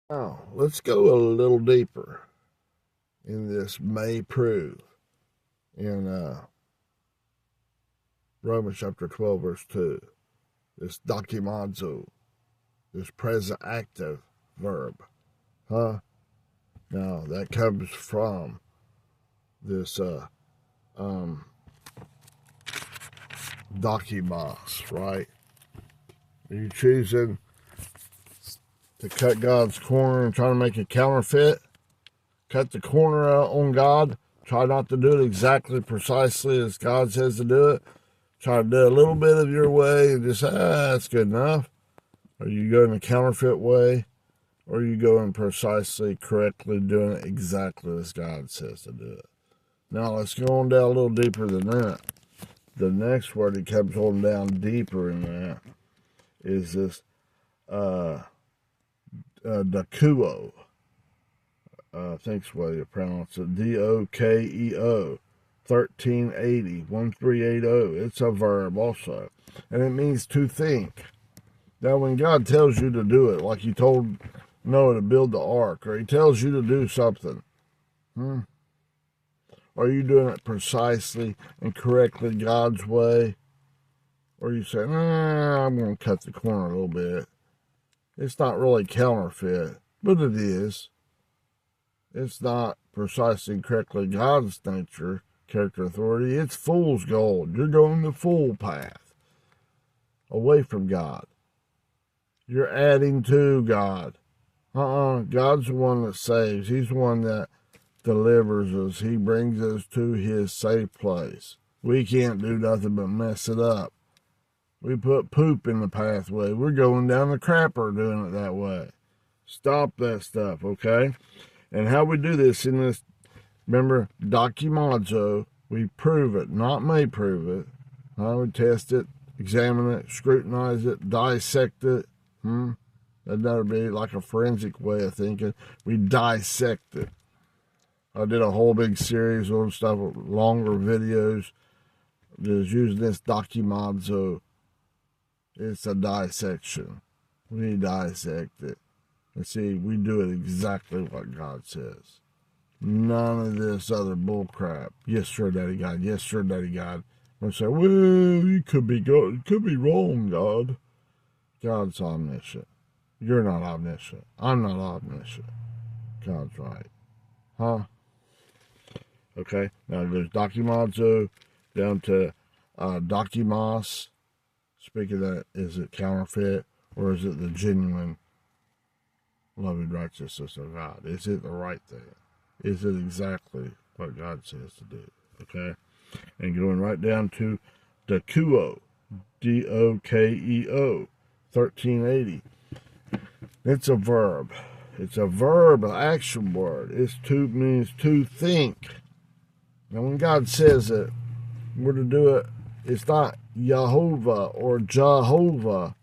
Now, let's go a little deeper in this may prove in Romans chapter 12, verse 2. This dokimazo, this present active verb. Now, that comes from this dokimas, right? Are you choosing to cut God's corner and try to make a counterfeit? Cut the corner out on God. Try not to do it exactly, precisely as God says to do it. Try to do a little bit of your way and just say, that's good enough. Are you going the counterfeit way? Or are you going precisely, correctly, doing it exactly as God says to do it? Now, let's go on down a little deeper than that. The next word that comes on down deeper in that is this dakuo. I think's the way you pronounce it. D-O-K-E-O. 1380, 1380. It's a verb also. And it means to think. Now, when God tells you to do it, like he told Noah to build the ark, or he tells you to do something, are you doing it precisely and correctly God's way? Or are you saying, I'm going to cut the corner a little bit? It's not really counterfeit, but it is. It's not precisely and correctly God's nature, character, authority. It's fool's gold. You're going the fool path, away from God. You're adding to God. God's the one that saves. He's the one that delivers us. He brings us to his safe place. We can't do nothing but mess it up. We put poop in the pathway. We're going down the crapper doing it that way. Stop that stuff, okay? And how we do this in this, remember, documazo, we prove it, not may prove it. We test it, examine it, scrutinize it, dissect it. That'd be like a forensic way of thinking. We dissect it. I did a whole big series on stuff, longer videos, just using this documazo. It's a dissection. We dissect it. And see, we do it exactly what God says. None of this other bull crap. Yes, sir, Daddy God. Yes, sir, Daddy God. We say, well, you could be wrong, God. God's omniscient. You're not omniscient. I'm not omniscient. God's right. Okay, now there's documazo down to documas. Speaking of that, is it counterfeit or is it the genuine loving righteousness of God? Is it the right thing? Is it exactly what God says to do? Okay, and going right down to dakuo, D-O-K-E-O, 1380. It's a verb. It's a verb, an action word. Means to think. Now, when God says it, we're to do it. It's not Yehovah or Jehovah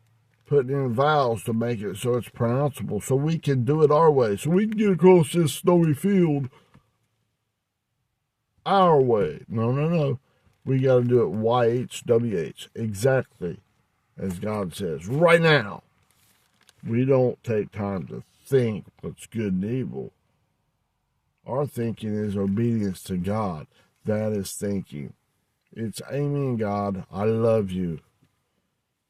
putting in vowels to make it so it's pronounceable, so we can do it our way, so we can get across this snowy field our way. No. We got to do it YHWH, exactly as God says. Right now, we don't take time to think what's good and evil. Our thinking is obedience to God. That is thinking. It's aiming God, I love you.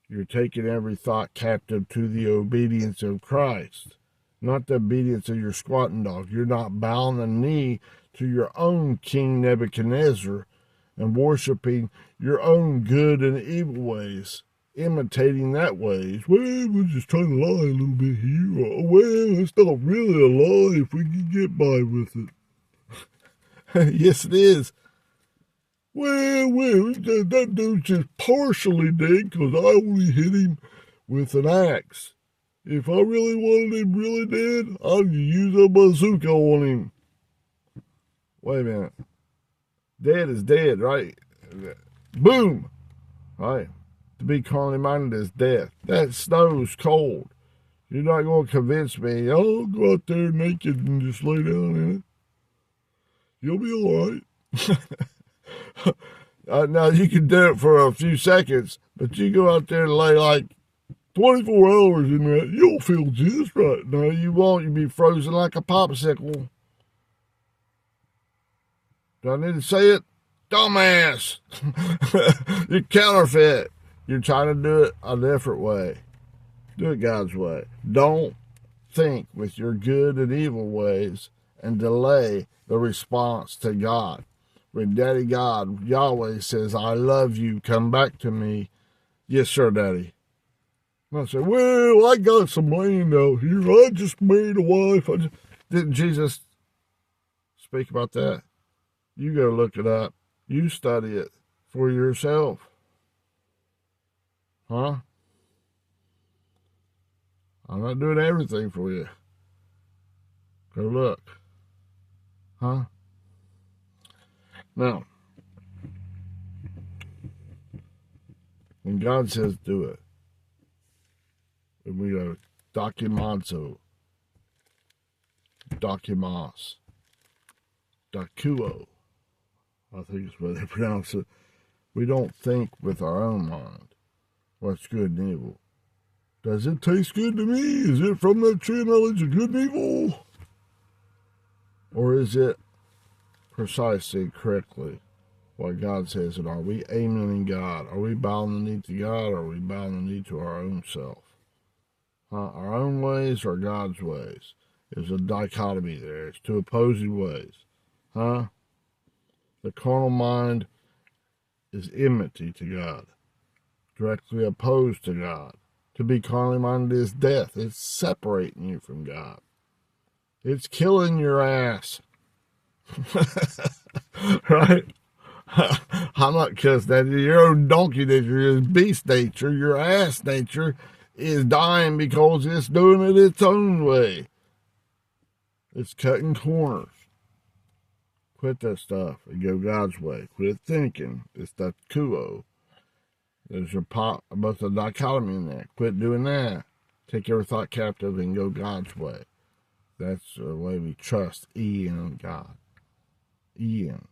You're taking every thought captive to the obedience of Christ, not the obedience of your squatting dog. You're not bowing the knee to your own King Nebuchadnezzar and worshiping your own good and evil ways, imitating that ways. Well, we're just trying to lie a little bit here. Well, it's not really a lie if we can get by with it. Yes, it is. Well, that dude's just partially dead because I only hit him with an axe. If I really wanted him really dead, I'd use a bazooka on him. Wait a minute. Dead is dead, right? Boom! Right? To be carnally minded is death. That snow's cold. You're not going to convince me, I'll go out there naked and just lay down in it. You'll be all right. Now, you can do it for a few seconds, but you go out there and lay like 24 hours in that, you'll feel just right. No, you won't. You'll be frozen like a popsicle. Do I need to say it? Dumbass. You're counterfeit. You're trying to do it a different way. Do it God's way. Don't think with your good and evil ways and delay the response to God. When Daddy God, Yahweh, says, I love you, come back to me. Yes, sir, Daddy. And I say, well, I got some land out here. I just married a wife. Didn't Jesus speak about that? You go look it up. You study it for yourself. Huh? I'm not doing everything for you. Go look. Huh? Now, when God says do it, when we go documanzo, documas, dakuo, I think is what they pronounce it, we don't think with our own mind what's good and evil. Does it taste good to me? Is it from that tree of knowledge of good and evil? Or is it precisely, correctly, what God says? And are we aiming in God? Are we bowing the knee to God, or are we bowing the knee to our own self? Our own ways or God's ways? There's a dichotomy there. It's two opposing ways. The carnal mind is enmity to God, directly opposed to God. To be carnally minded is death. It's separating you from God. It's killing your ass. Right? I'm not cussing at you. Your own donkey nature is beast nature. Your ass nature is dying because it's doing it its own way. It's cutting corners. Quit that stuff and go God's way. Quit thinking. It's that kuo. There's both a dichotomy in that. Quit doing that. Take every thought captive and go God's way. That's the way we trust in God. I-N.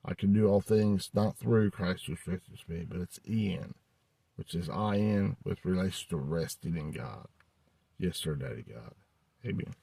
I can do all things not through Christ who strengthens me, but it's in, which is I-N with relation to resting in God. Yes, sir, Daddy God. Amen.